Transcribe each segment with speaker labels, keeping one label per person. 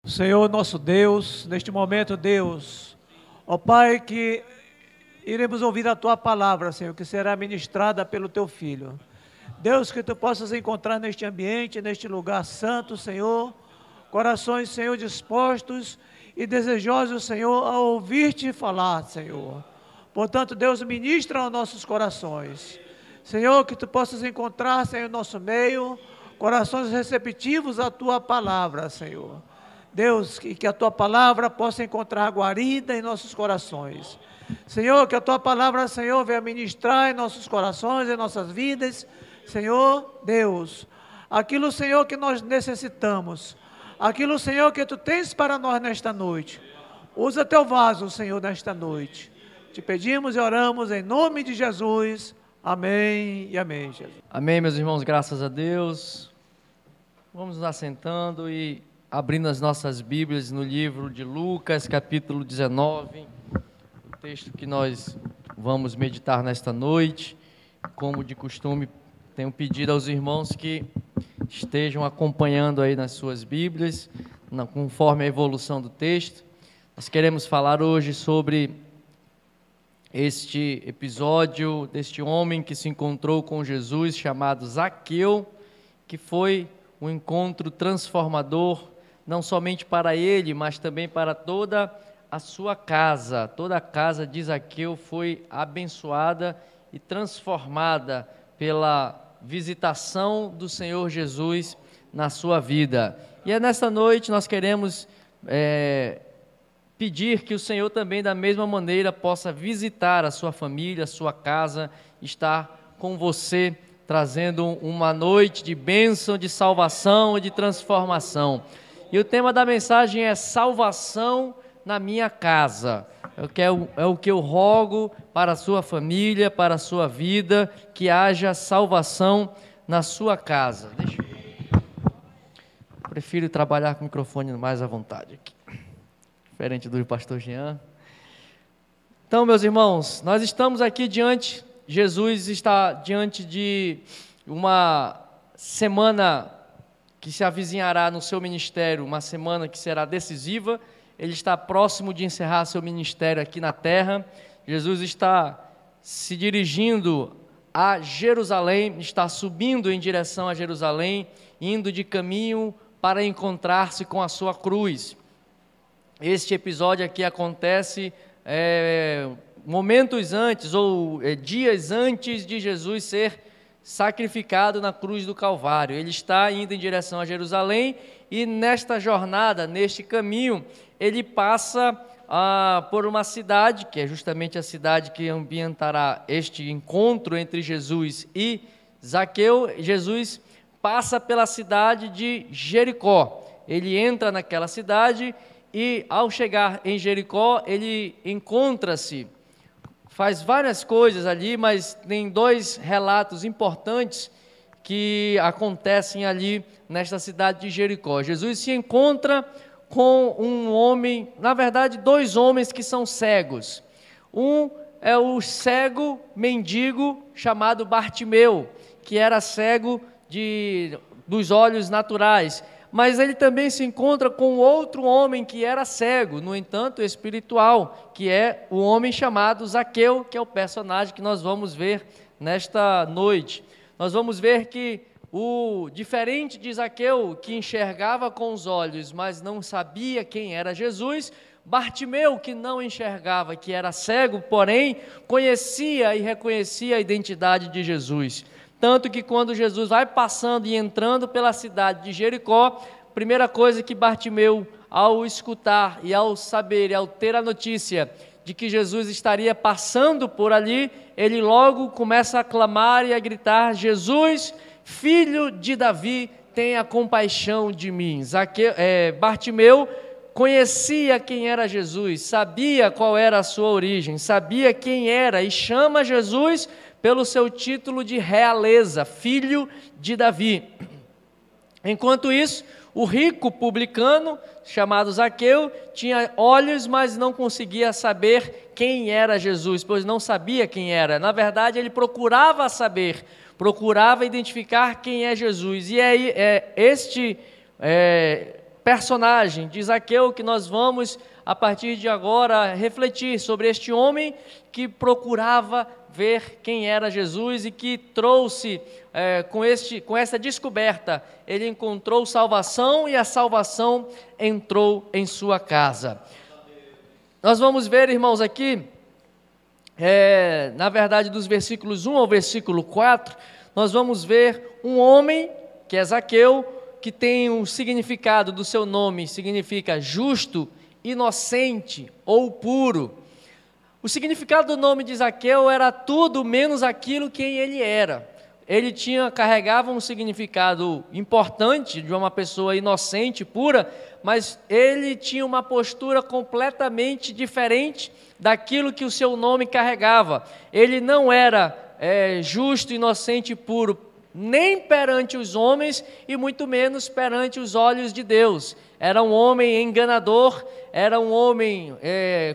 Speaker 1: Senhor nosso Deus, neste momento, Deus, ó Pai, que iremos ouvir a Tua palavra, Senhor, que será ministrada pelo Teu Filho. Deus, que Tu possas encontrar neste ambiente, neste lugar santo, Senhor, corações, Senhor, dispostos e desejosos, Senhor, a ouvir-te falar, Senhor. Portanto, Deus, ministra aos nossos corações. Senhor, que Tu possas encontrar, Senhor, em nosso meio, corações receptivos à Tua palavra, Senhor. Deus, que a Tua palavra possa encontrar guarida em nossos corações. Senhor, que a Tua palavra, Senhor, venha ministrar em nossos corações, em nossas vidas. Senhor, Deus, aquilo, Senhor, que nós necessitamos, aquilo, Senhor, que Tu tens para nós nesta noite. Usa Teu vaso, Senhor, nesta noite. Te pedimos e oramos em nome de Jesus. Amém e amém, Jesus.
Speaker 2: Amém, meus irmãos, graças a Deus. Vamos nos assentando e abrindo as nossas Bíblias no livro de Lucas, capítulo 19, o texto que nós vamos meditar nesta noite. Como de costume, tenho pedido aos irmãos que estejam acompanhando aí nas suas Bíblias, conforme a evolução do texto. Nós queremos falar hoje sobre este episódio deste homem que se encontrou com Jesus, chamado Zaqueu, que foi um encontro transformador, não somente para ele, mas também para toda a sua casa. Toda a casa de Zaqueu foi abençoada e transformada pela visitação do Senhor Jesus na sua vida. E é nesta noite nós queremos pedir que o Senhor também, da mesma maneira, possa visitar a sua família, a sua casa, estar com você, trazendo uma noite de bênção, de salvação e de transformação. E o tema da mensagem é salvação na minha casa. É o que eu rogo para a sua família, para a sua vida, que haja salvação na sua casa. Prefiro trabalhar com o microfone mais à vontade aqui, diferente do pastor Jean. Então, meus irmãos, nós estamos aqui Jesus está diante de uma semana que se avizinhará no seu ministério, uma semana que será decisiva. Ele está próximo de encerrar seu ministério aqui na terra. Jesus está se dirigindo a Jerusalém, está subindo em direção a Jerusalém, indo de caminho para encontrar-se com a sua cruz. Este episódio aqui acontece momentos antes, ou dias antes de Jesus ser sacrificado na cruz do Calvário. Ele está indo em direção a Jerusalém e nesta jornada, neste caminho, ele passa por uma cidade, que é justamente a cidade que ambientará este encontro entre Jesus e Zaqueu. Jesus passa pela cidade de Jericó. Ele entra naquela cidade e, ao chegar em Jericó, ele encontra-se, faz várias coisas ali, mas tem dois relatos importantes que acontecem ali nesta cidade de Jericó. Jesus se encontra com um homem, na verdade, dois homens que são cegos. Um é o cego mendigo chamado Bartimeu, que era cego dos olhos naturais, mas ele também se encontra com outro homem que era cego, no entanto espiritual, que é o homem chamado Zaqueu, que é o personagem que nós vamos ver nesta noite. Nós vamos ver que diferente de Zaqueu, que enxergava com os olhos, mas não sabia quem era Jesus, Bartimeu, que não enxergava, que era cego, porém conhecia e reconhecia a identidade de Jesus. Tanto que quando Jesus vai passando e entrando pela cidade de Jericó, a primeira coisa que Bartimeu, ao escutar e ao saber, e ao ter a notícia de que Jesus estaria passando por ali, ele logo começa a clamar e a gritar: Jesus, filho de Davi, tenha compaixão de mim. Bartimeu conhecia quem era Jesus, sabia qual era a sua origem, sabia quem era e chama Jesus pelo seu título de realeza, filho de Davi. Enquanto isso, o rico publicano, chamado Zaqueu, tinha olhos, mas não conseguia saber quem era Jesus, pois não sabia quem era. Na verdade, ele procurava saber, procurava identificar quem é Jesus. E aí, este personagem de Zaqueu que nós vamos, a partir de agora, refletir sobre este homem que procurava ver quem era Jesus e que trouxe, com essa descoberta, ele encontrou salvação e a salvação entrou em sua casa. Nós vamos ver, irmãos, aqui, na verdade, dos versículos 1 ao versículo 4, nós vamos ver um homem, que é Zaqueu, que tem um significado do seu nome, significa justo, inocente ou puro. O significado do nome de Zaqueu era tudo menos aquilo que ele era. Ele carregava um significado importante de uma pessoa inocente, pura, mas ele tinha uma postura completamente diferente daquilo que o seu nome carregava. Ele não era justo, inocente e puro, nem perante os homens e muito menos perante os olhos de Deus. Era um homem enganador, era um homem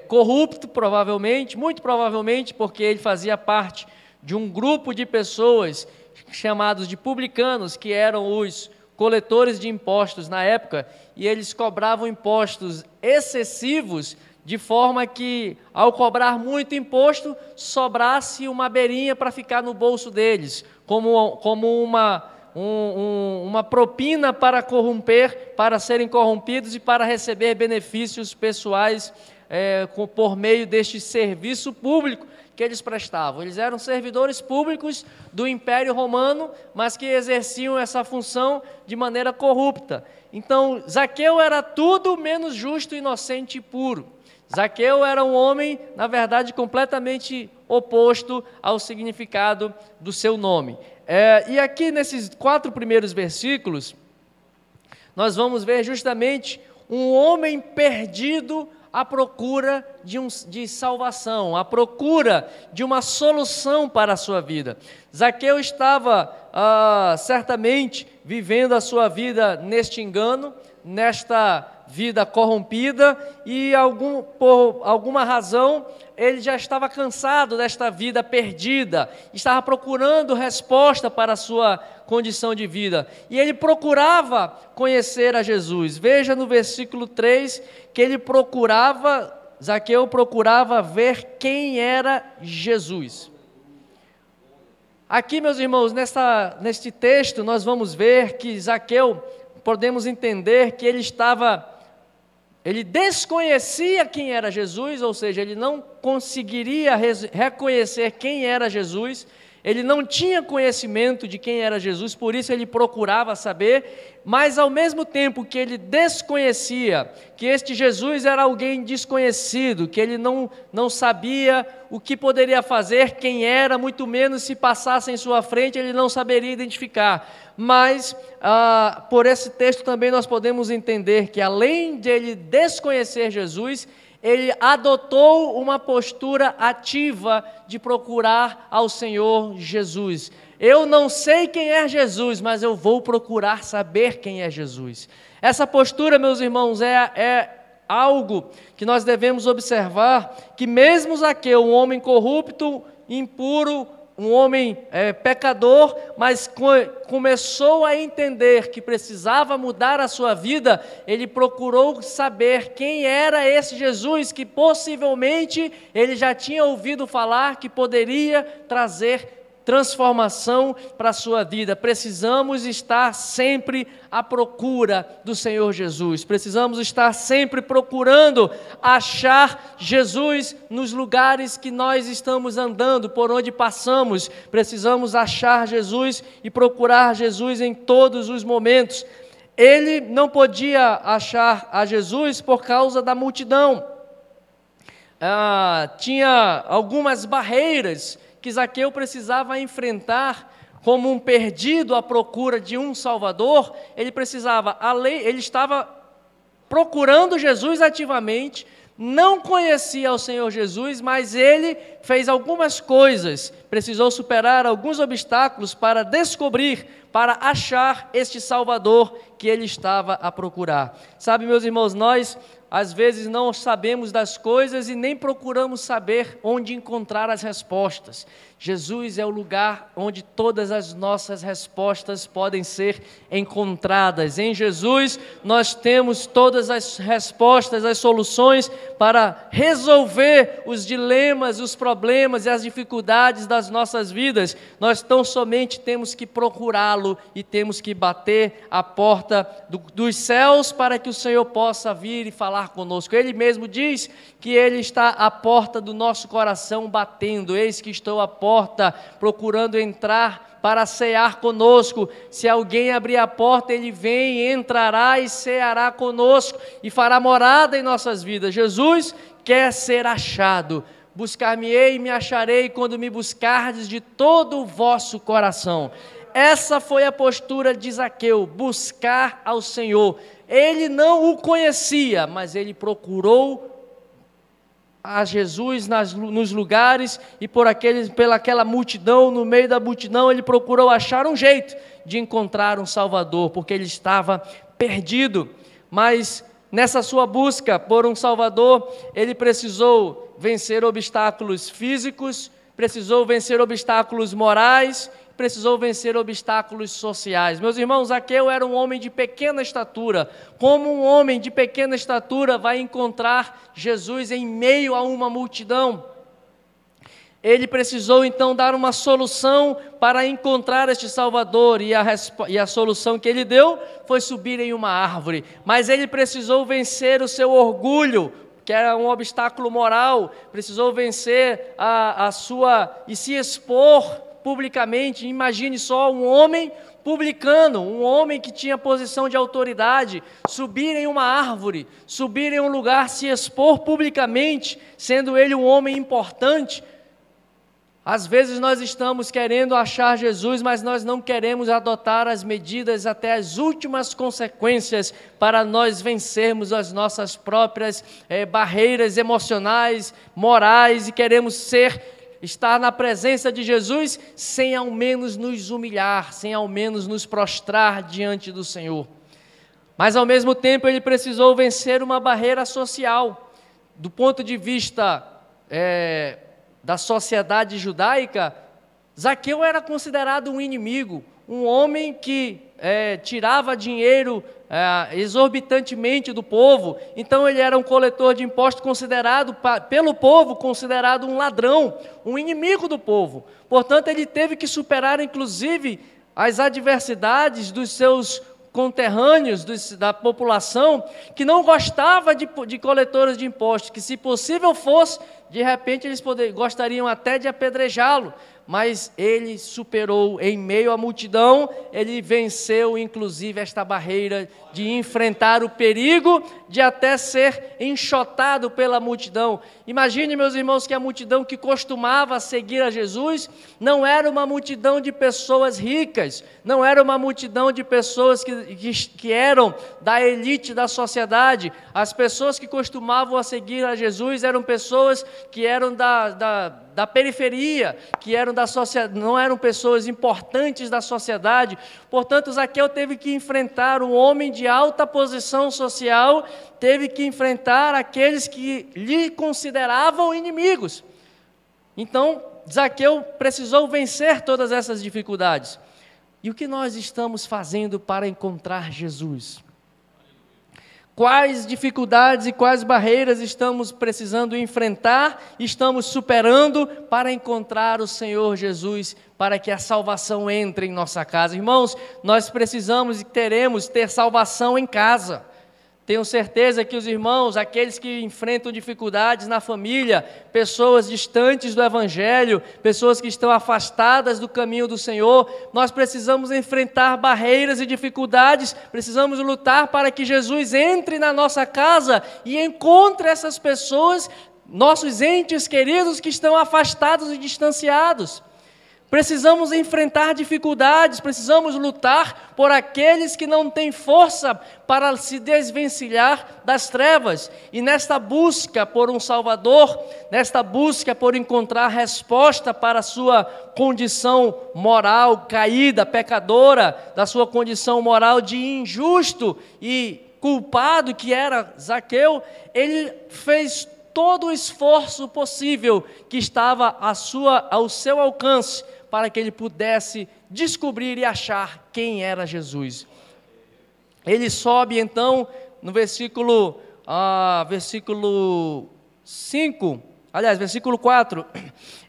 Speaker 2: corrupto, provavelmente, muito provavelmente, porque ele fazia parte de um grupo de pessoas chamados de publicanos, que eram os coletores de impostos na época, e eles cobravam impostos excessivos, de forma que, ao cobrar muito imposto, sobrasse uma beirinha para ficar no bolso deles, como uma propina para corromper, para serem corrompidos e para receber benefícios pessoais por meio deste serviço público que eles prestavam. Eles eram servidores públicos do Império Romano, mas que exerciam essa função de maneira corrupta. Então, Zaqueu era tudo menos justo, inocente e puro. Zaqueu era um homem, na verdade, completamente oposto ao significado do seu nome. E aqui, nesses 4 primeiros versículos, nós vamos ver justamente um homem perdido à procura de salvação, à procura de uma solução para a sua vida. Zaqueu estava, certamente, vivendo a sua vida neste engano, nesta vida corrompida, e por alguma razão ele já estava cansado desta vida perdida, estava procurando resposta para a sua condição de vida, e ele procurava conhecer a Jesus. Veja no versículo 3 que Zaqueu procurava ver quem era Jesus. Aqui, meus irmãos, neste texto nós vamos ver que Zaqueu, podemos entender que ele desconhecia quem era Jesus, ou seja, ele não conseguiria reconhecer quem era Jesus, ele não tinha conhecimento de quem era Jesus, por isso ele procurava saber, mas ao mesmo tempo que ele desconhecia que este Jesus era alguém desconhecido, que ele não sabia o que poderia fazer, quem era, muito menos se passasse em sua frente, ele não saberia identificar. Mas, por esse texto também nós podemos entender que, além de ele desconhecer Jesus, ele adotou uma postura ativa de procurar ao Senhor Jesus. Eu não sei quem é Jesus, mas eu vou procurar saber quem é Jesus. Essa postura, meus irmãos, é algo que nós devemos observar, que mesmo Zaqueu, um homem corrupto, impuro, um homem pecador, mas começou a entender que precisava mudar a sua vida, ele procurou saber quem era esse Jesus, que possivelmente ele já tinha ouvido falar que poderia trazer transformação para a sua vida. Precisamos estar sempre à procura do Senhor Jesus, precisamos estar sempre procurando achar Jesus nos lugares que nós estamos andando, por onde passamos. Precisamos achar Jesus e procurar Jesus em todos os momentos. Ele não podia achar a Jesus por causa da multidão. Tinha algumas barreiras que Zaqueu precisava enfrentar como um perdido à procura de um Salvador. Ele estava procurando Jesus ativamente, não conhecia o Senhor Jesus, mas ele fez algumas coisas, precisou superar alguns obstáculos para descobrir, para achar este Salvador que ele estava a procurar. Sabe, meus irmãos, nós às vezes não sabemos das coisas e nem procuramos saber onde encontrar as respostas. Jesus é o lugar onde todas as nossas respostas podem ser encontradas. Em Jesus nós temos todas as respostas, as soluções para resolver os dilemas, os problemas e as dificuldades das nossas vidas. Nós tão somente temos que procurá-lo e temos que bater a porta dos céus para que o Senhor possa vir e falar conosco. Ele mesmo diz que Ele está à porta do nosso coração batendo. Eis que estou à porta procurando entrar para cear conosco. Se alguém abrir a porta, Ele vem, entrará e ceará conosco e fará morada em nossas vidas. Jesus quer ser achado. Buscar-me-ei e me acharei quando me buscardes de todo o vosso coração. Essa foi a postura de Zaqueu, buscar ao Senhor. Ele não o conhecia, mas ele procurou a Jesus nos lugares e pelaquela multidão, no meio da multidão, ele procurou achar um jeito de encontrar um Salvador, porque ele estava perdido. Mas nessa sua busca por um Salvador, ele precisou vencer obstáculos físicos, precisou vencer obstáculos morais, precisou vencer obstáculos sociais. Meus irmãos, Zaqueu era um homem de pequena estatura. Como um homem de pequena estatura vai encontrar Jesus em meio a uma multidão? Ele precisou então dar uma solução para encontrar este Salvador, e a solução que ele deu foi subir em uma árvore. Mas ele precisou vencer o seu orgulho, que era um obstáculo moral, precisou vencer e se expor publicamente. Imagine só um homem publicano, um homem que tinha posição de autoridade, subir em uma árvore, subir em um lugar, se expor publicamente, sendo ele um homem importante. Às vezes nós estamos querendo achar Jesus, mas nós não queremos adotar as medidas até as últimas consequências para nós vencermos as nossas próprias barreiras emocionais, morais, e queremos estar na presença de Jesus sem ao menos nos humilhar, sem ao menos nos prostrar diante do Senhor. Mas ao mesmo tempo ele precisou vencer uma barreira social. Do ponto de vista da sociedade judaica, Zaqueu era considerado um inimigo, um homem que tirava dinheiro exorbitantemente do povo. Então ele era um coletor de impostos considerado pelo povo, considerado um ladrão, um inimigo do povo. Portanto, ele teve que superar inclusive as adversidades dos seus conterrâneos, da população, que não gostava de coletores de impostos, que se possível fosse, de repente eles gostariam até de apedrejá-lo. Mas ele superou em meio à multidão, ele venceu inclusive esta barreira de enfrentar o perigo de até ser enxotado pela multidão. Imagine, meus irmãos, que a multidão que costumava seguir a Jesus não era uma multidão de pessoas ricas, não era uma multidão de pessoas que eram da elite da sociedade. As pessoas que costumavam a seguir a Jesus eram pessoas que eram da periferia, que eram da sociedade, não eram pessoas importantes da sociedade. Portanto, Zaqueu teve que enfrentar um homem de alta posição social, teve que enfrentar aqueles que lhe consideravam inimigos. Então, Zaqueu precisou vencer todas essas dificuldades. E o que nós estamos fazendo para encontrar Jesus? Quais dificuldades e quais barreiras estamos precisando enfrentar, estamos superando para encontrar o Senhor Jesus, para que a salvação entre em nossa casa? Irmãos, nós precisamos e teremos ter salvação em casa. Tenho certeza que os irmãos, aqueles que enfrentam dificuldades na família, pessoas distantes do Evangelho, pessoas que estão afastadas do caminho do Senhor, nós precisamos enfrentar barreiras e dificuldades, precisamos lutar para que Jesus entre na nossa casa e encontre essas pessoas, nossos entes queridos que estão afastados e distanciados. Precisamos enfrentar dificuldades, precisamos lutar por aqueles que não têm força para se desvencilhar das trevas. E nesta busca por um Salvador, nesta busca por encontrar resposta para a sua condição moral caída, pecadora, da sua condição moral de injusto e culpado que era Zaqueu, ele fez todo o esforço possível que estava ao seu alcance para que ele pudesse descobrir e achar quem era Jesus. Ele sobe então no versículo 4.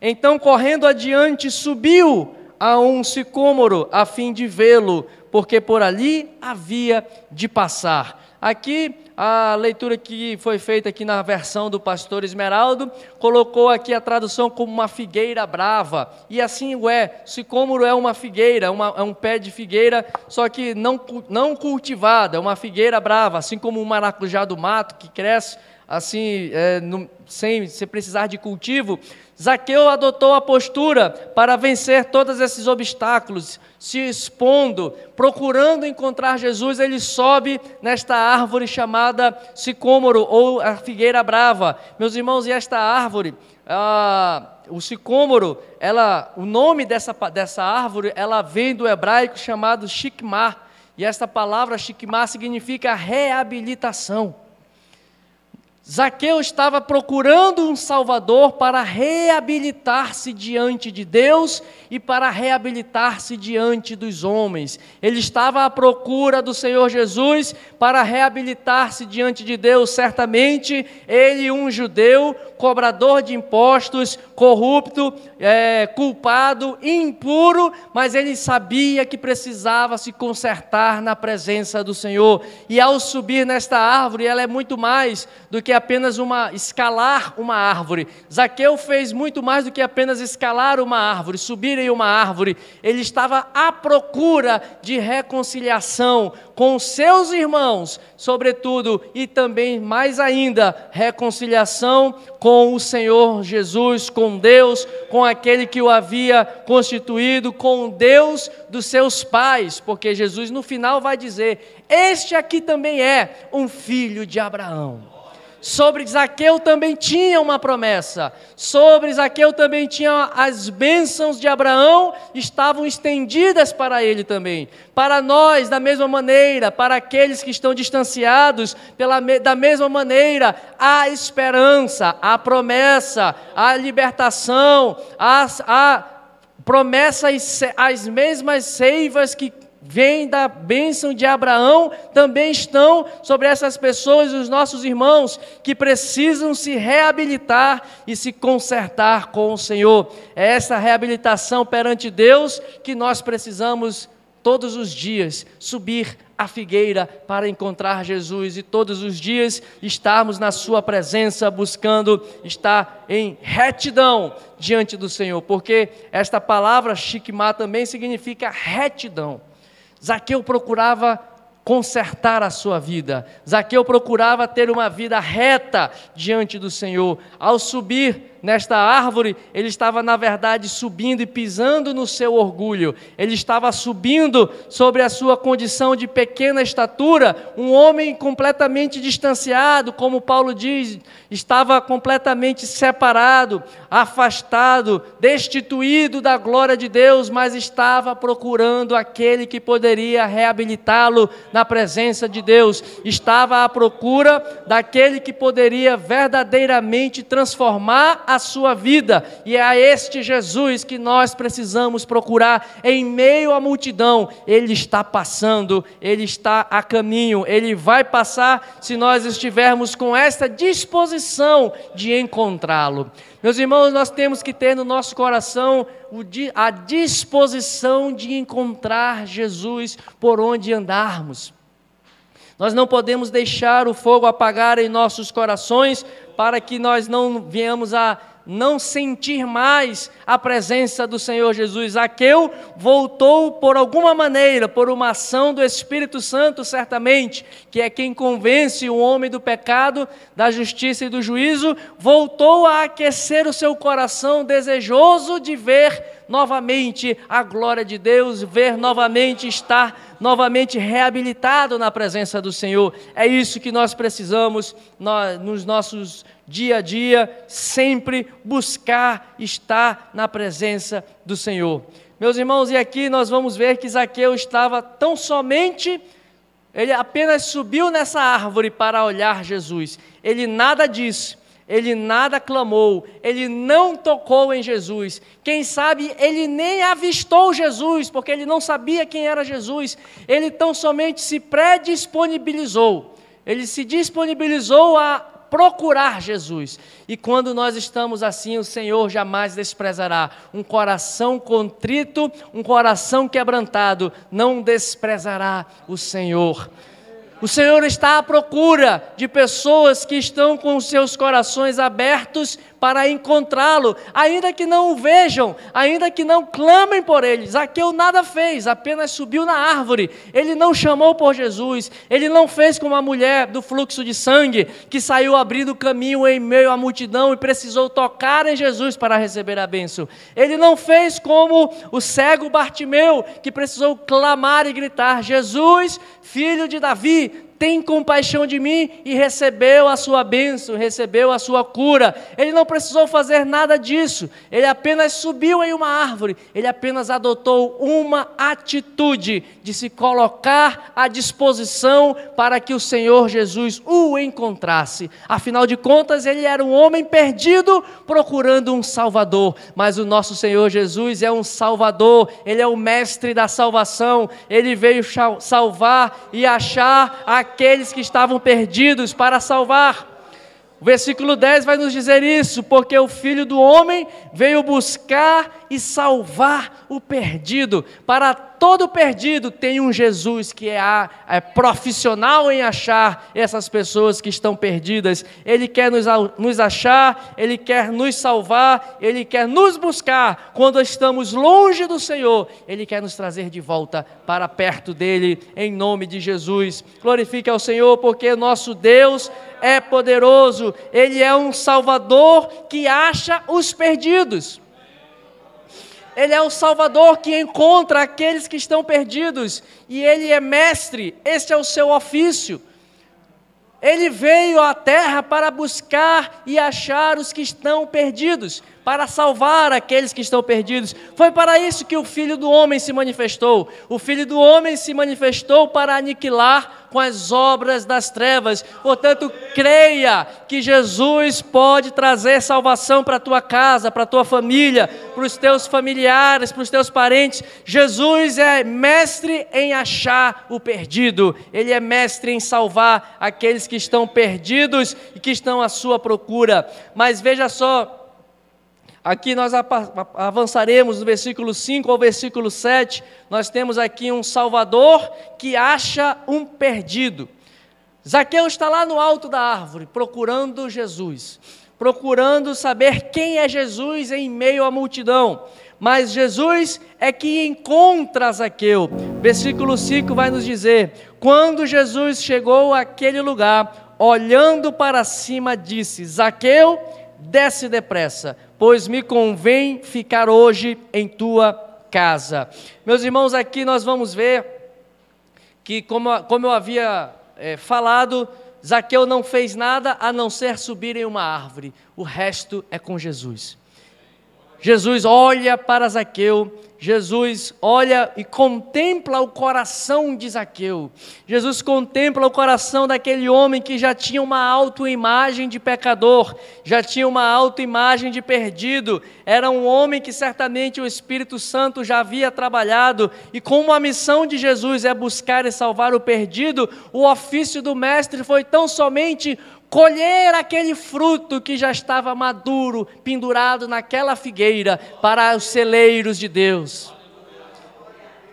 Speaker 2: Então, correndo adiante, subiu a um sicômoro a fim de vê-lo, porque por ali havia de passar. Aqui, a leitura que foi feita aqui na versão do pastor Esmeraldo, colocou aqui a tradução como uma figueira brava, e assim o é. Sicômoro é uma figueira, é um pé de figueira, só que não cultivada, é uma figueira brava, assim como o maracujá do mato, que cresce assim, sem precisar de cultivo. Zaqueu adotou a postura para vencer todos esses obstáculos, se expondo, procurando encontrar Jesus. Ele sobe nesta árvore chamada sicômoro, ou a figueira brava. Meus irmãos, e esta árvore, o sicômoro, o nome dessa árvore, ela vem do hebraico chamado shikmah, e esta palavra shikmah significa reabilitação. Zaqueu estava procurando um Salvador para reabilitar-se diante de Deus e para reabilitar-se diante dos homens. Ele estava à procura do Senhor Jesus para reabilitar-se diante de Deus. Certamente, ele, um judeu, cobrador de impostos, corrupto, culpado, impuro, mas ele sabia que precisava se consertar na presença do Senhor. E ao subir nesta árvore, ela é muito mais do que apenas escalar uma árvore. Zaqueu fez muito mais do que apenas escalar uma árvore, subir em uma árvore. Ele estava à procura de reconciliação com seus irmãos, sobretudo, e também, mais ainda, reconciliação com o Senhor Jesus, com Deus, com aquele que o havia constituído, com Deus dos seus pais, porque Jesus no final vai dizer: este aqui também é um filho de Abraão. Sobre Zaqueu também tinha uma promessa, sobre Zaqueu também tinha as bênçãos de Abraão, estavam estendidas para ele também. Para nós, da mesma maneira, para aqueles que estão distanciados, da mesma maneira, há esperança, há promessa, há libertação, há promessas, as mesmas seivas que vem da bênção de Abraão, também estão sobre essas pessoas, os nossos irmãos, que precisam se reabilitar e se consertar com o Senhor. É essa reabilitação perante Deus que nós precisamos todos os dias subir a figueira para encontrar Jesus e todos os dias estarmos na sua presença, buscando estar em retidão diante do Senhor, porque esta palavra shikmah também significa retidão. Zaqueu procurava consertar a sua vida. Zaqueu procurava ter uma vida reta diante do Senhor. Ao subir nesta árvore, ele estava, na verdade, subindo e pisando no seu orgulho. Ele estava subindo sobre a sua condição de pequena estatura, um homem completamente distanciado, como Paulo diz, estava completamente separado, afastado, destituído da glória de Deus, mas estava procurando aquele que poderia reabilitá-lo na presença de Deus. Estava à procura daquele que poderia verdadeiramente transformar a sua vida, e é a este Jesus que nós precisamos procurar em meio à multidão. Ele está passando, ele está a caminho, ele vai passar se nós estivermos com esta disposição de encontrá-lo. Meus irmãos, nós temos que ter no nosso coração a disposição de encontrar Jesus por onde andarmos. Nós não podemos deixar o fogo apagar em nossos corações para que nós não venhamos a não sentir mais a presença do Senhor Jesus. Zaqueu voltou por alguma maneira, por uma ação do Espírito Santo, certamente, que é quem convence o homem do pecado, da justiça e do juízo, voltou a aquecer o seu coração, desejoso de ver novamente a glória de Deus, ver novamente, estar novamente reabilitado na presença do Senhor. É isso que nós precisamos nos nossos dia a dia, sempre buscar estar na presença do Senhor. Meus irmãos, e aqui nós vamos ver que Zaqueu estava tão somente, ele apenas subiu nessa árvore para olhar Jesus. Ele nada disse, ele nada clamou, ele não tocou em Jesus. Quem sabe ele nem avistou Jesus, porque ele não sabia quem era Jesus. Ele tão somente se predisponibilizou. Ele se disponibilizou a procurar Jesus. E quando nós estamos assim, o Senhor jamais desprezará. Um coração contrito, um coração quebrantado, não desprezará o Senhor. O Senhor está à procura de pessoas que estão com os seus corações abertos para encontrá-lo, ainda que não o vejam, ainda que não clamem por ele. Zaqueu nada fez, apenas subiu na árvore. Ele não chamou por Jesus, ele não fez como a mulher do fluxo de sangue, que saiu abrindo caminho em meio à multidão e precisou tocar em Jesus para receber a bênção. Ele não fez como o cego Bartimeu, que precisou clamar e gritar: Jesus, filho de Davi, tem compaixão de mim, e recebeu a sua bênção, recebeu a sua cura. Ele não precisou fazer nada disso, ele apenas subiu em uma árvore, ele apenas adotou uma atitude de se colocar à disposição para que o Senhor Jesus o encontrasse. Afinal de contas, ele era um homem perdido procurando um Salvador, mas o nosso Senhor Jesus é um Salvador, ele é o mestre da salvação, ele veio salvar e achar aqueles que estavam perdidos para salvar. O versículo 10 vai nos dizer isso: porque o Filho do Homem veio buscar e salvar o perdido. Para todo perdido tem um Jesus que é profissional em achar essas pessoas que estão perdidas. Ele quer nos achar, ele quer nos salvar, ele quer nos buscar quando estamos longe do Senhor. Ele quer nos trazer de volta para perto dele, em nome de Jesus. Glorifique ao Senhor, porque nosso Deus é poderoso, ele é um Salvador que acha os perdidos. Ele é o Salvador que encontra aqueles que estão perdidos, e ele é mestre, este é o seu ofício. Ele veio à terra para buscar e achar os que estão perdidos, para salvar aqueles que estão perdidos. Foi para isso que o Filho do Homem se manifestou. O Filho do Homem se manifestou para aniquilar com as obras das trevas. Portanto, creia que Jesus pode trazer salvação para a tua casa, para a tua família, para os teus familiares, para os teus parentes. Jesus é mestre em achar o perdido. Ele é mestre em salvar aqueles que estão perdidos e que estão à sua procura. Mas veja só, aqui nós avançaremos do versículo 5 ao versículo 7, nós temos aqui um Salvador que acha um perdido. Zaqueu está lá no alto da árvore, procurando Jesus, procurando saber quem é Jesus em meio à multidão. Mas Jesus é que encontra Zaqueu. Versículo 5 vai nos dizer: quando Jesus chegou àquele lugar, olhando para cima, disse: Zaqueu, desce depressa, pois me convém ficar hoje em tua casa. Meus irmãos, aqui nós vamos ver que, como eu havia falado, Zaqueu não fez nada a não ser subir em uma árvore. O resto é com Jesus. Jesus olha para Zaqueu, Jesus olha e contempla o coração de Zaqueu. Jesus contempla o coração daquele homem que já tinha uma autoimagem de pecador, já tinha uma autoimagem de perdido. Era um homem que certamente o Espírito Santo já havia trabalhado, e como a missão de Jesus é buscar e salvar o perdido, o ofício do mestre foi tão somente colher aquele fruto que já estava maduro, pendurado naquela figueira, para os celeiros de Deus.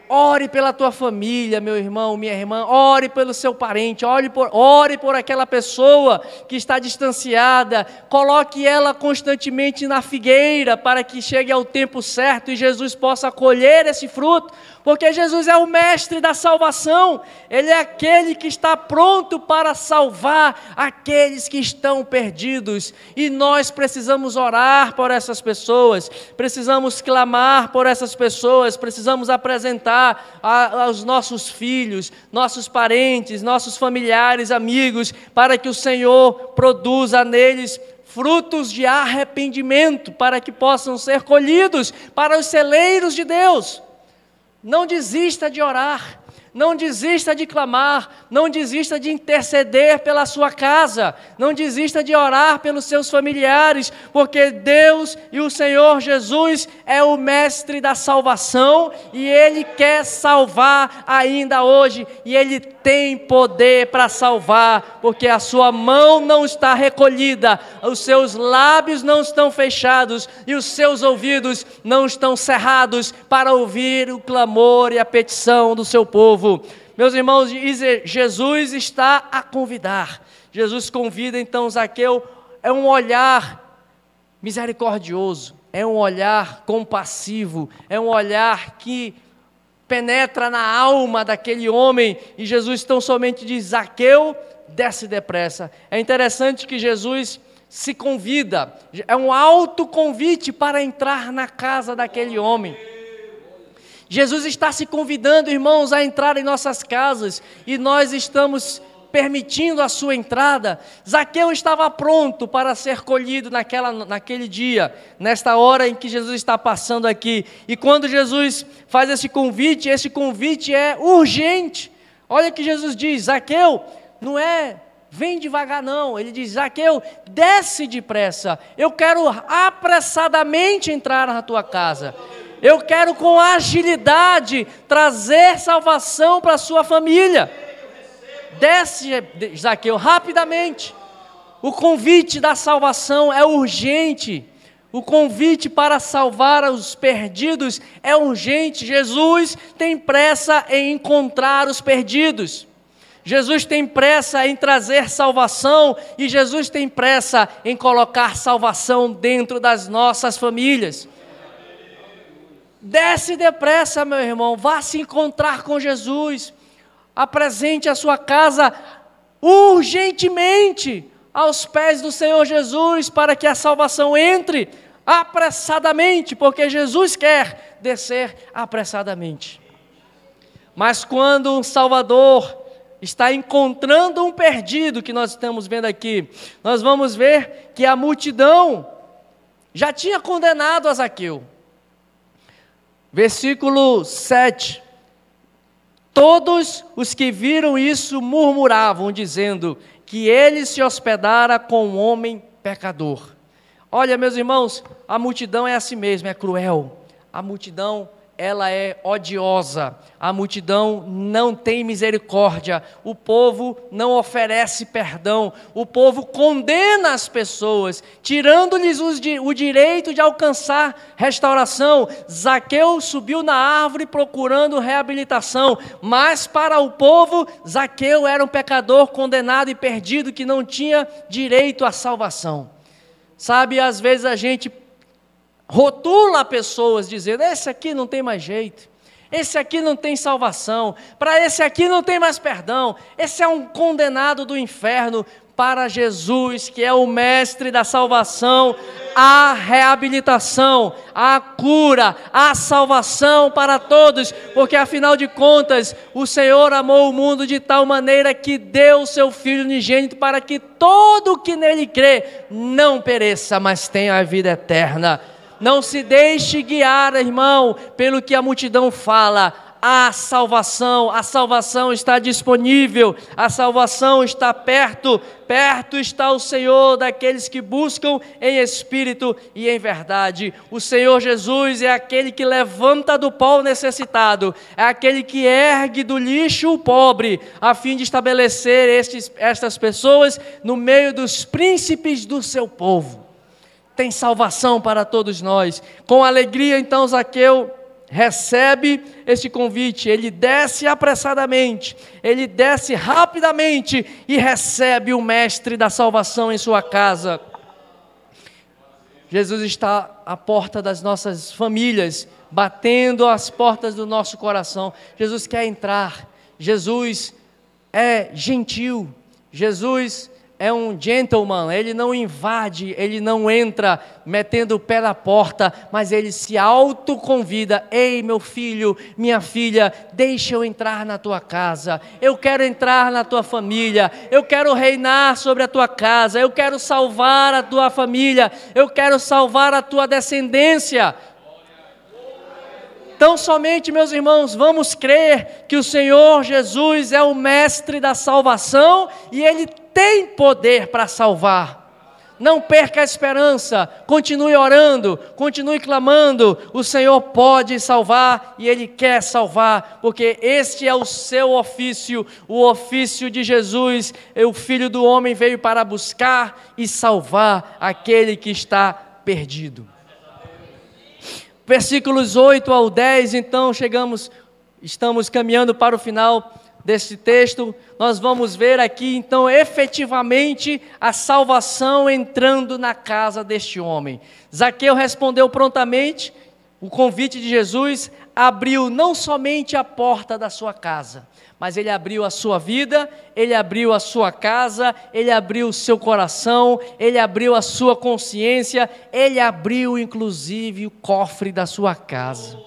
Speaker 2: Ore pela tua família, meu irmão, minha irmã, ore pelo seu parente, ore por aquela pessoa que está distanciada, coloque ela constantemente na figueira, para que chegue ao tempo certo e Jesus possa colher esse fruto, porque Jesus é o mestre da salvação, ele é aquele que está pronto para salvar aqueles que estão perdidos, e nós precisamos orar por essas pessoas, precisamos clamar por essas pessoas, precisamos apresentar aos nossos filhos, nossos parentes, nossos familiares, amigos, para que o Senhor produza neles frutos de arrependimento, para que possam ser colhidos para os celeiros de Deus. Não desista de orar, Não desista de clamar, não desista de interceder pela sua casa, não desista de orar pelos seus familiares, porque Deus e o Senhor Jesus é o mestre da salvação e Ele quer salvar ainda hoje, e Ele tem poder para salvar, porque a sua mão não está recolhida, os seus lábios não estão fechados e os seus ouvidos não estão cerrados para ouvir o clamor e a petição do seu povo. Meus irmãos, Jesus está a convidar. Jesus convida então Zaqueu. É um olhar misericordioso, é um olhar compassivo, é um olhar que penetra na alma daquele homem, e Jesus tão somente diz: Zaqueu, desce depressa. É interessante que Jesus se convida, é um autoconvite para entrar na casa daquele homem. Jesus está se convidando, irmãos, a entrar em nossas casas, e nós estamos permitindo a sua entrada. Zaqueu estava pronto para ser colhido naquele dia, nesta hora em que Jesus está passando aqui. E quando Jesus faz esse convite é urgente. Olha que Jesus diz: Zaqueu, não é vem devagar não, ele diz: Zaqueu, desce depressa, eu quero apressadamente entrar na tua casa. Eu quero com agilidade trazer salvação para a sua família. Desce, Zaqueu, rapidamente. O convite da salvação é urgente. O convite para salvar os perdidos é urgente. Jesus tem pressa em encontrar os perdidos. Jesus tem pressa em trazer salvação, e Jesus tem pressa em colocar salvação dentro das nossas famílias. Desce depressa, meu irmão, vá se encontrar com Jesus. Apresente a sua casa urgentemente aos pés do Senhor Jesus, para que a salvação entre apressadamente, porque Jesus quer descer apressadamente. Mas quando um Salvador está encontrando um perdido, que nós estamos vendo aqui, nós vamos ver que a multidão já tinha condenado a Zaqueu. Versículo 7. Todos os que viram isso murmuravam, dizendo que ele se hospedara com um homem pecador. Olha, meus irmãos, a multidão é assim mesmo, é cruel. A multidão, ela é odiosa. A multidão não tem misericórdia. O povo não oferece perdão. O povo condena as pessoas, tirando-lhes o direito de alcançar restauração. Zaqueu subiu na árvore procurando reabilitação, mas para o povo, Zaqueu era um pecador condenado e perdido, que não tinha direito à salvação. Sabe, às vezes a gente rotula pessoas dizendo: esse aqui não tem mais jeito, esse aqui não tem salvação, para esse aqui não tem mais perdão, esse é um condenado do inferno. Para Jesus, que é o mestre da salvação, há reabilitação, há cura, há salvação para todos, porque afinal de contas, o Senhor amou o mundo de tal maneira que deu o seu Filho unigênito, para que todo o que nele crê não pereça, mas tenha a vida eterna. Não se deixe guiar, irmão, pelo que a multidão fala. A salvação está disponível, a salvação está perto está o Senhor daqueles que buscam em espírito e em verdade. O Senhor Jesus é aquele que levanta do pó o necessitado, é aquele que ergue do lixo o pobre, a fim de estabelecer estas pessoas no meio dos príncipes do seu povo. Tem salvação para todos nós. Com alegria, então, Zaqueu recebe este convite, ele desce apressadamente, ele desce rapidamente e recebe o mestre da salvação em sua casa. Jesus está à porta das nossas famílias, batendo às portas do nosso coração. Jesus quer entrar, Jesus é gentil, Jesus é um gentleman, ele não invade, ele não entra metendo o pé na porta, mas ele se autoconvida: ei, meu filho, minha filha, deixa eu entrar na tua casa, eu quero entrar na tua família, eu quero reinar sobre a tua casa, eu quero salvar a tua família, eu quero salvar a tua descendência. Tão somente, meus irmãos, vamos crer que o Senhor Jesus é o mestre da salvação e Ele tem poder para salvar. Não perca a esperança, continue orando, continue clamando, o Senhor pode salvar e Ele quer salvar, porque este é o seu ofício, o ofício de Jesus, o Filho do Homem veio para buscar e salvar aquele que está perdido. Versículos 8 ao 10, então estamos caminhando para o final desse texto. Nós vamos ver aqui então efetivamente a salvação entrando na casa deste homem. Zaqueu respondeu prontamente o convite de Jesus, abriu não somente a porta da sua casa, mas ele abriu a sua vida, ele abriu a sua casa, ele abriu o seu coração, ele abriu a sua consciência, ele abriu inclusive o cofre da sua casa.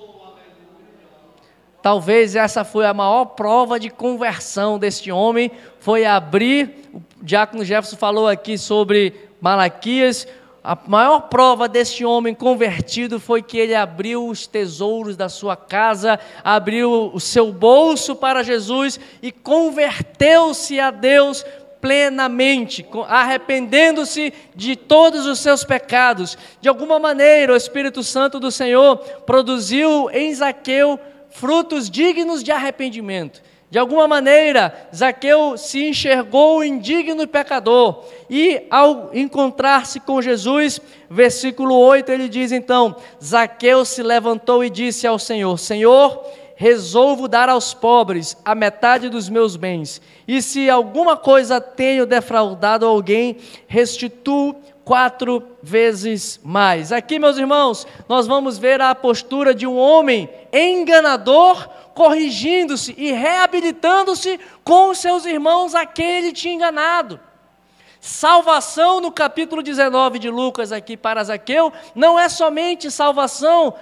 Speaker 2: Talvez essa foi a maior prova de conversão deste homem, foi abrir, o diácono Jefferson falou aqui sobre Malaquias, a maior prova deste homem convertido foi que ele abriu os tesouros da sua casa, abriu o seu bolso para Jesus e converteu-se a Deus plenamente, arrependendo-se de todos os seus pecados. De alguma maneira, o Espírito Santo do Senhor produziu em Zaqueu frutos dignos de arrependimento. De alguma maneira, Zaqueu se enxergou indigno e pecador, e ao encontrar-se com Jesus, versículo 8, ele diz então, Zaqueu se levantou e disse ao Senhor, Senhor, resolvo dar aos pobres a metade dos meus bens, e se alguma coisa tenho defraudado alguém, restituo 4 vezes mais. Aqui, meus irmãos, nós vamos ver a postura de um homem enganador, corrigindo-se e reabilitando-se com os seus irmãos a quem ele tinha enganado. Salvação no capítulo 19 de Lucas aqui para Zaqueu, não é somente salvação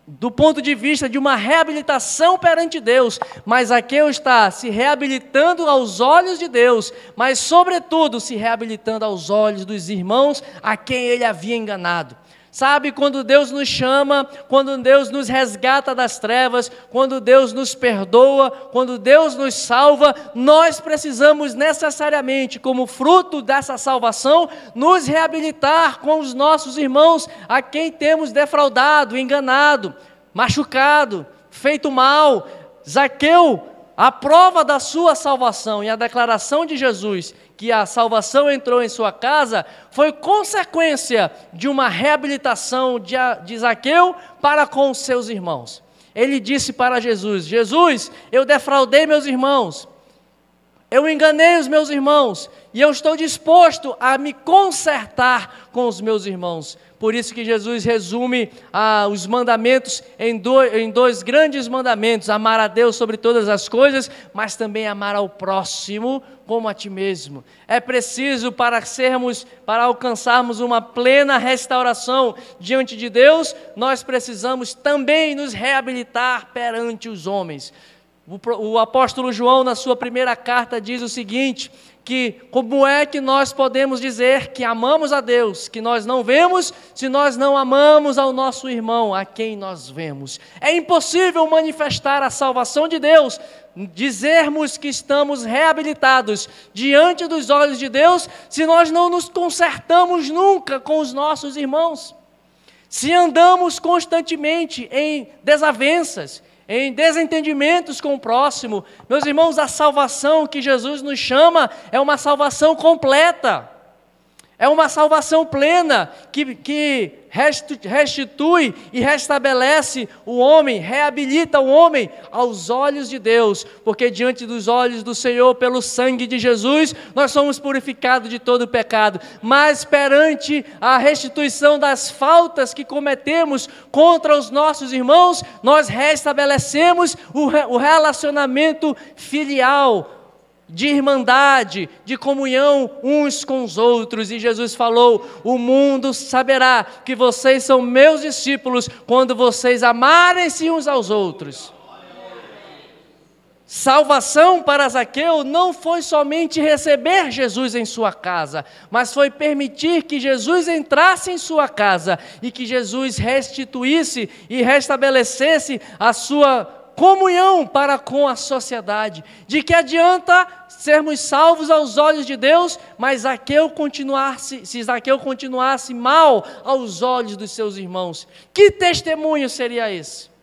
Speaker 2: do ponto de vista de uma reabilitação perante Deus, mas Zaqueu está se reabilitando aos olhos de Deus, mas sobretudo se reabilitando aos olhos dos irmãos a quem ele havia enganado. Sabe, quando Deus nos chama, quando Deus nos resgata das trevas, quando Deus nos perdoa, quando Deus nos salva, nós precisamos necessariamente, como fruto dessa salvação, nos reabilitar com os nossos irmãos a quem temos defraudado, enganado, machucado, feito mal. Zaqueu, a prova da sua salvação e a declaração de Jesus que a salvação entrou em sua casa, foi consequência de uma reabilitação de Zaqueu para com os seus irmãos. Ele disse para Jesus, Jesus, eu defraudei meus irmãos, eu enganei os meus irmãos, e eu estou disposto a me consertar com os meus irmãos. Por isso que Jesus resume os mandamentos em dois grandes mandamentos, amar a Deus sobre todas as coisas, mas também amar ao próximo como a ti mesmo. É preciso para alcançarmos uma plena restauração diante de Deus, nós precisamos também nos reabilitar perante os homens. O apóstolo João, na sua primeira carta, diz o seguinte, que como é que nós podemos dizer que amamos a Deus, que nós não vemos, se nós não amamos ao nosso irmão, a quem nós vemos? É impossível manifestar a salvação de Deus, dizermos que estamos reabilitados diante dos olhos de Deus, se nós não nos consertamos nunca com os nossos irmãos. Se andamos constantemente em desavenças, em desentendimentos com o próximo, meus irmãos, a salvação que Jesus nos chama é uma salvação completa, é uma salvação plena, que restitui e restabelece o homem, reabilita o homem aos olhos de Deus, porque diante dos olhos do Senhor, pelo sangue de Jesus, nós somos purificados de todo pecado, mas perante a restituição das faltas que cometemos contra os nossos irmãos, nós restabelecemos o relacionamento filial, de irmandade, de comunhão uns com os outros, e Jesus falou, o mundo saberá que vocês são meus discípulos, quando vocês amarem-se uns aos outros. Salvação para Zaqueu não foi somente receber Jesus em sua casa, mas foi permitir que Jesus entrasse em sua casa e que Jesus restituísse e restabelecesse a sua comunhão para com a sociedade. De que adianta sermos salvos aos olhos de Deus, mas se Zaqueu continuasse mal aos olhos dos seus irmãos? Que testemunho seria esse?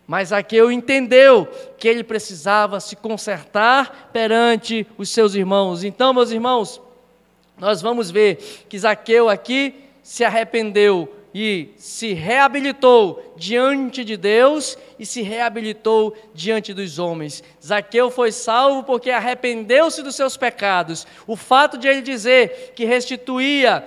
Speaker 2: Mas Zaqueu entendeu que ele precisava se consertar perante os seus irmãos. Então, meus irmãos, nós vamos ver que Zaqueu aqui se arrependeu e se reabilitou diante de Deus e se reabilitou diante dos homens. Zaqueu foi salvo porque arrependeu-se dos seus pecados. O fato de ele dizer que restituía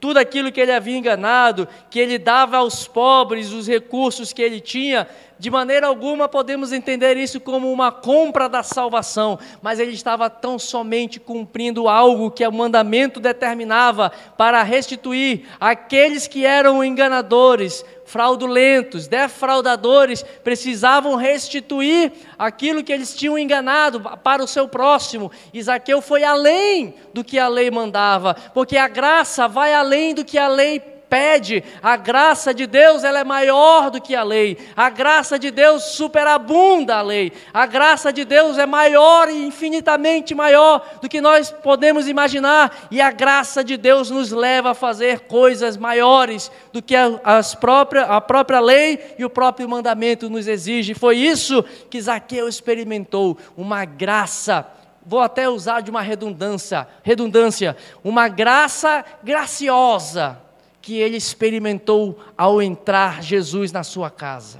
Speaker 2: tudo aquilo que ele havia enganado, que ele dava aos pobres os recursos que ele tinha, de maneira alguma podemos entender isso como uma compra da salvação, mas ele estava tão somente cumprindo algo que o mandamento determinava para restituir aqueles que eram enganadores, fraudulentos, defraudadores, precisavam restituir aquilo que eles tinham enganado para o seu próximo. E Zaqueu foi além do que a lei mandava, porque a graça vai além do que a lei pede. A graça de Deus, ela é maior do que a lei. A graça de Deus superabunda a lei. A graça de Deus é maior e infinitamente maior do que nós podemos imaginar. E a graça de Deus nos leva a fazer coisas maiores do que a própria lei e o próprio mandamento nos exige. Foi isso que Zaqueu experimentou, uma graça. Vou até usar de uma redundância, uma graça graciosa que ele experimentou ao entrar Jesus na sua casa.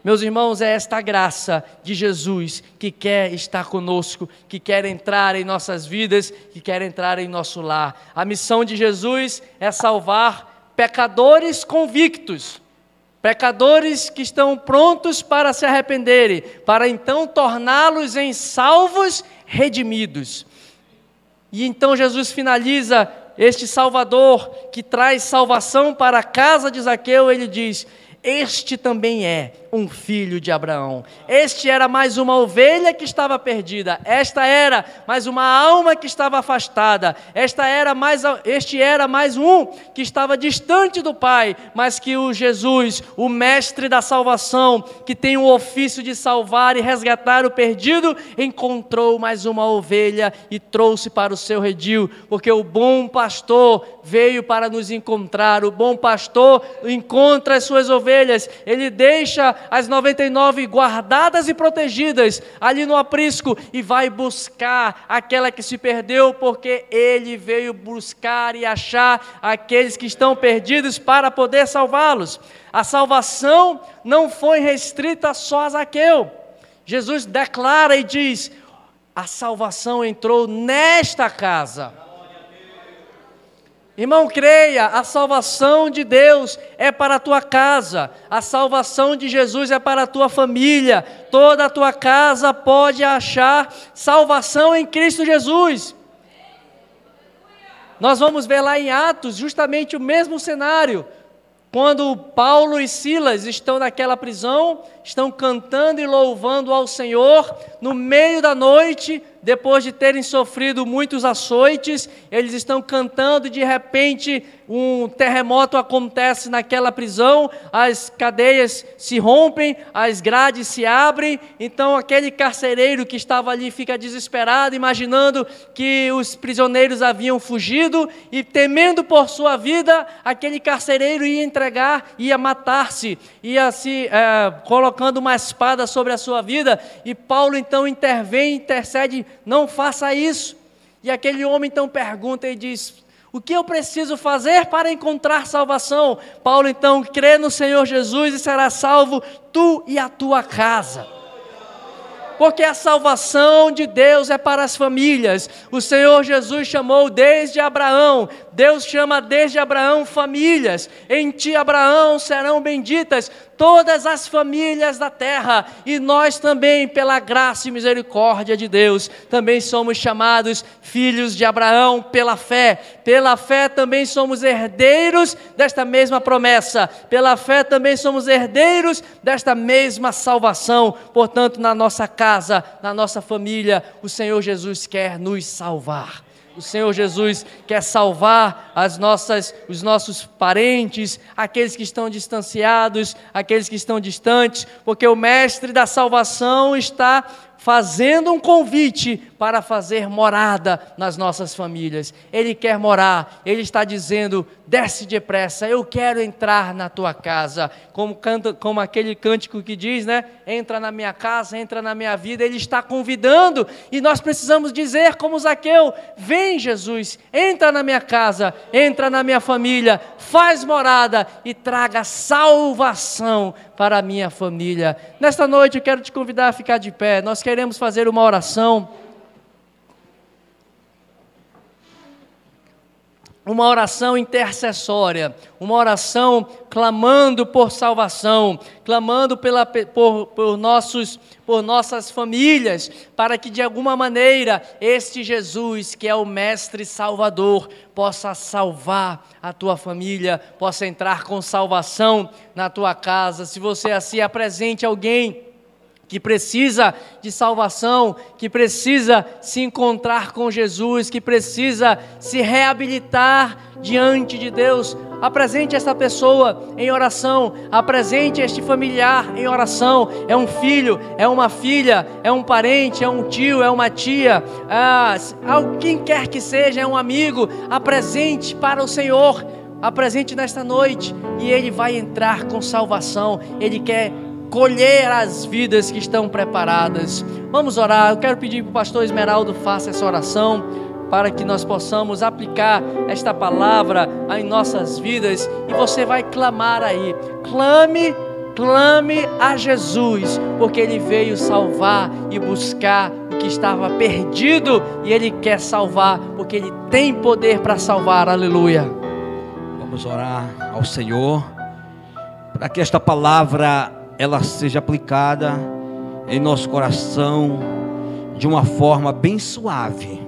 Speaker 2: Meus irmãos, é esta graça de Jesus que quer estar conosco, que quer entrar em nossas vidas, que quer entrar em nosso lar. A missão de Jesus é salvar pecadores convictos, pecadores que estão prontos para se arrependerem, para então torná-los em salvos redimidos. E então Jesus finaliza este Salvador que traz salvação para a casa de Zaqueu. Ele diz: este também é um filho de Abraão. Este era mais uma ovelha que estava perdida. Esta era mais uma alma que estava afastada. Este era mais um que estava distante do Pai, mas que o Jesus, o mestre da salvação, que tem o ofício de salvar e resgatar o perdido, encontrou mais uma ovelha e trouxe para o seu redil, porque o bom pastor veio para nos encontrar. O bom pastor encontra as suas ovelhas, ele deixa as 99 guardadas e protegidas ali no aprisco e vai buscar aquela que se perdeu, porque ele veio buscar e achar aqueles que estão perdidos para poder salvá-los. A salvação não foi restrita só a Zaqueu. Jesus declara e diz: a salvação entrou nesta casa. Irmão, creia, a salvação de Deus é para a tua casa, a salvação de Jesus é para a tua família. Toda a tua casa pode achar salvação em Cristo Jesus. Nós vamos ver lá em Atos justamente o mesmo cenário, quando Paulo e Silas estão naquela prisão, estão cantando e louvando ao Senhor, no meio da noite, depois de terem sofrido muitos açoites, eles estão cantando e de repente um terremoto acontece naquela prisão, as cadeias se rompem, as grades se abrem, então aquele carcereiro que estava ali fica desesperado, imaginando que os prisioneiros haviam fugido e temendo por sua vida, aquele carcereiro ia matar-se, ia se colocando uma espada sobre a sua vida, e Paulo então intervém, intercede: não faça isso. E aquele homem então pergunta e diz: o que eu preciso fazer para encontrar salvação? Paulo então: crê no Senhor Jesus e será salvo tu e a tua casa. Porque a salvação de Deus é para as famílias. O Senhor Jesus chamou desde Abraão. Deus chama desde Abraão famílias. Em ti, Abraão, serão benditas todas as famílias da terra. E nós também, pela graça e misericórdia de Deus, também somos chamados filhos de Abraão pela fé. Pela fé também somos herdeiros desta mesma promessa. Pela fé também somos herdeiros desta mesma salvação. Portanto, na nossa casa, na nossa família, o Senhor Jesus quer nos salvar. O Senhor Jesus quer salvar os nossos parentes, aqueles que estão distanciados, aqueles que estão distantes, porque o Mestre da salvação está fazendo um convite para fazer morada nas nossas famílias. Ele quer morar, Ele está dizendo: desce depressa, eu quero entrar na tua casa, como aquele cântico que diz, né? Entra na minha casa, entra na minha vida. Ele está convidando, e nós precisamos dizer como Zaqueu: vem Jesus, entra na minha casa, entra na minha família, faz morada e traga salvação para a minha família. Nesta noite eu quero te convidar a ficar de pé. Nós queremos fazer uma oração intercessória, uma oração clamando por salvação, clamando por nossas famílias, para que de alguma maneira este Jesus, que é o Mestre Salvador, possa salvar a tua família, possa entrar com salvação na tua casa. Se você assim apresente alguém que precisa de salvação, que precisa se encontrar com Jesus, que precisa se reabilitar diante de Deus, apresente esta pessoa em oração, apresente este familiar em oração. É um filho, é uma filha, é um parente, é um tio, é uma tia, quem quer que seja, é um amigo. Apresente para o Senhor, apresente nesta noite, e Ele vai entrar com salvação. Ele quer colher as vidas que estão preparadas. Vamos orar. Eu quero pedir para o pastor Esmeraldo faça essa oração, para que nós possamos aplicar esta palavra em nossas vidas. E você vai clamar aí, clame a Jesus, porque Ele veio salvar e buscar o que estava perdido, e Ele quer salvar, porque Ele tem poder para salvar. Aleluia.
Speaker 3: Vamos orar ao Senhor, para que esta palavra ela seja aplicada em nosso coração de uma forma bem suave,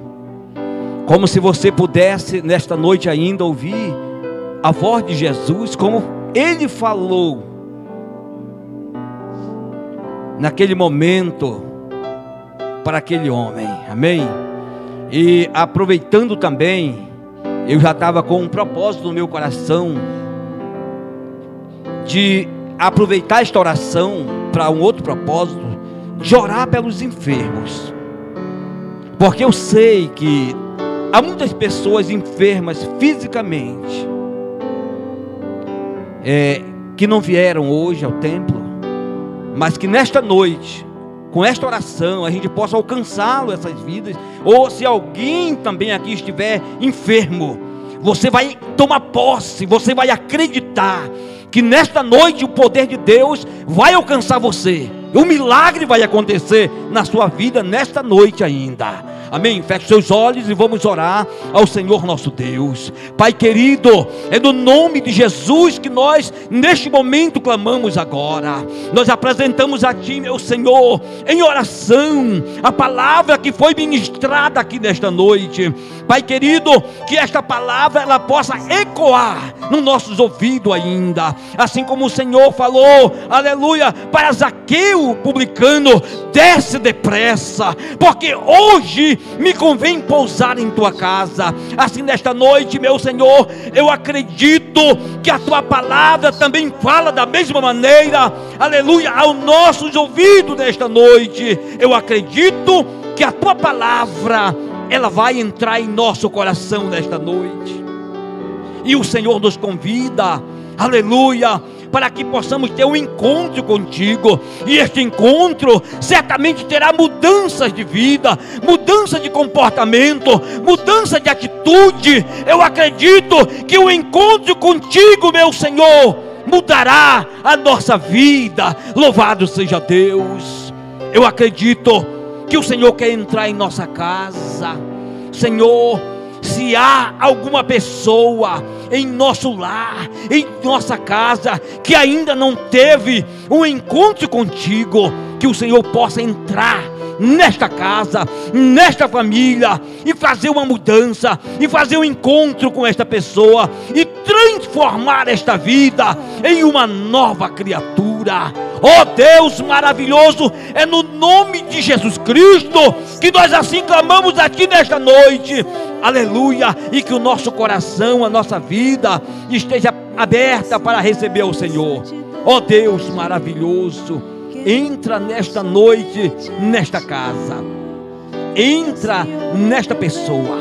Speaker 3: como se você pudesse nesta noite ainda ouvir a voz de Jesus, como Ele falou naquele momento para aquele homem. Amém? E aproveitando também, eu já estava com um propósito no meu coração de aproveitar esta oração para um outro propósito, de orar pelos enfermos, porque eu sei que há muitas pessoas enfermas fisicamente, que não vieram hoje ao templo, mas que nesta noite, com esta oração, a gente possa alcançá-lo, essas vidas. Ou se alguém também aqui estiver enfermo, você vai tomar posse, você vai acreditar que nesta noite o poder de Deus vai alcançar você. Um milagre vai acontecer na sua vida nesta noite ainda. Amém? Feche seus olhos e vamos orar ao Senhor nosso Deus. Pai querido, é no nome de Jesus que nós neste momento clamamos agora. Nós apresentamos a Ti, meu Senhor, em oração, a palavra que foi ministrada aqui nesta noite. Pai querido, que esta palavra ela possa ecoar nos nossos ouvidos ainda, assim como o Senhor falou, aleluia, para Zaqueu publicano: desce depressa, porque hoje me convém pousar em tua casa. Assim nesta noite, meu Senhor, eu acredito que a tua palavra também fala da mesma maneira, aleluia, aos nossos ouvidos nesta noite. Eu acredito que a tua palavra ela vai entrar em nosso coração nesta noite, e o Senhor nos convida, aleluia, para que possamos ter um encontro contigo. E este encontro certamente terá mudanças de vida, mudança de comportamento, mudança de atitude. Eu acredito que o encontro contigo, meu Senhor, mudará a nossa vida. Louvado seja Deus. Eu acredito que o Senhor quer entrar em nossa casa. Senhor, se há alguma pessoa em nosso lar, em nossa casa, que ainda não teve um encontro contigo, que o Senhor possa entrar nesta casa, nesta família, e fazer uma mudança, e fazer um encontro com esta pessoa, e transformar esta vida em uma nova criatura. Ó Deus maravilhoso, é no nome de Jesus Cristo que nós assim clamamos a Ti nesta noite, aleluia, e que o nosso coração, a nossa vida esteja aberta para receber o Senhor. Ó Deus maravilhoso, entra nesta noite, nesta casa, entra nesta pessoa,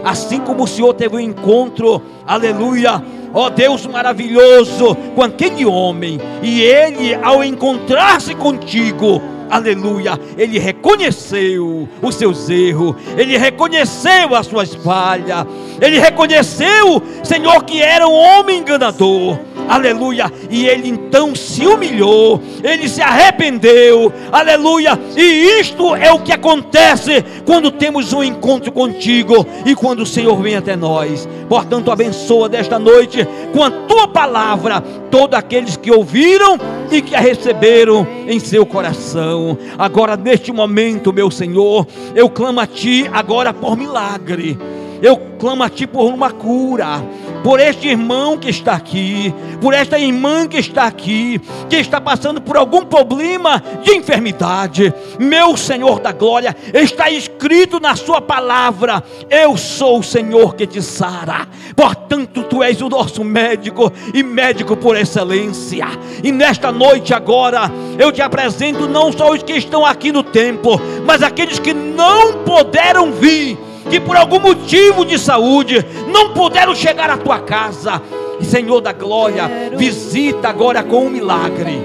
Speaker 3: assim como o Senhor teve um encontro, aleluia, ó Deus maravilhoso, com aquele homem, e ele, ao encontrar-se contigo, aleluia, ele reconheceu os seus erros, ele reconheceu as suas falhas, ele reconheceu, Senhor, que era um homem enganador, aleluia, e ele então se humilhou, ele se arrependeu, aleluia, e isto é o que acontece quando temos um encontro contigo e quando o Senhor vem até nós. Portanto, abençoa desta noite com a tua palavra todos aqueles que ouviram e que a receberam em seu coração. Agora, neste momento, meu Senhor, eu clamo a Ti agora por milagre, eu clamo a Ti por uma cura, por este irmão que está aqui, por esta irmã que está aqui, que está passando por algum problema de enfermidade. Meu Senhor da glória, está escrito na sua palavra: eu sou o Senhor que te sara. Portanto, Tu és o nosso médico, e médico por excelência. E nesta noite agora, eu te apresento não só os que estão aqui no templo, mas aqueles que não puderam vir, que por algum motivo de saúde não puderam chegar à tua casa. E Senhor da glória, visita agora com um milagre,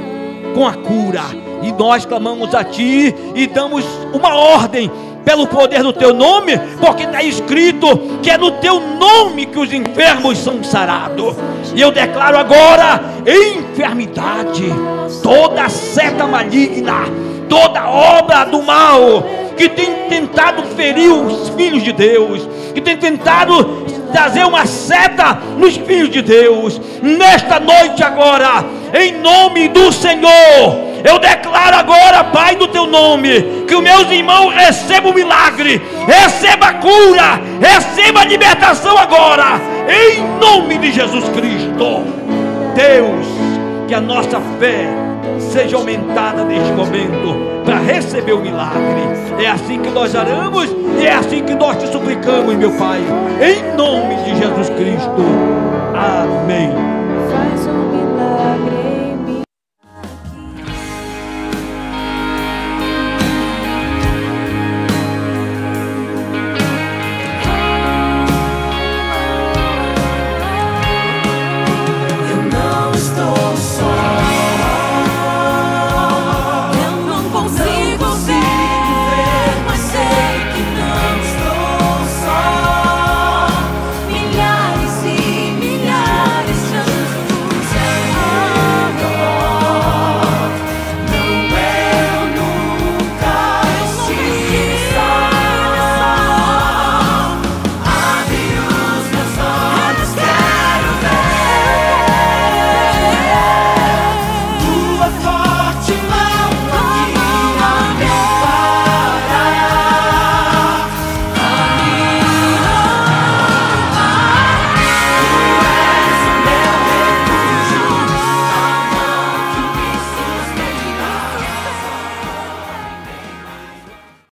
Speaker 3: com a cura, e nós clamamos a Ti e damos uma ordem pelo poder do Teu nome, porque está escrito que é no Teu nome que os enfermos são sarados. E eu declaro agora: enfermidade, toda seta maligna, toda obra do mal que tem tentado ferir os filhos de Deus, que tem tentado trazer uma seta nos filhos de Deus, nesta noite agora, em nome do Senhor, eu declaro agora, Pai, no Teu nome, que os meus irmãos recebam o milagre, recebam a cura, recebam a libertação agora, em nome de Jesus Cristo. Deus, que a nossa fé seja aumentada neste momento, para receber o milagre. É assim que nós oramos, e é assim que nós te suplicamos, meu Pai, em nome de Jesus Cristo. Amém.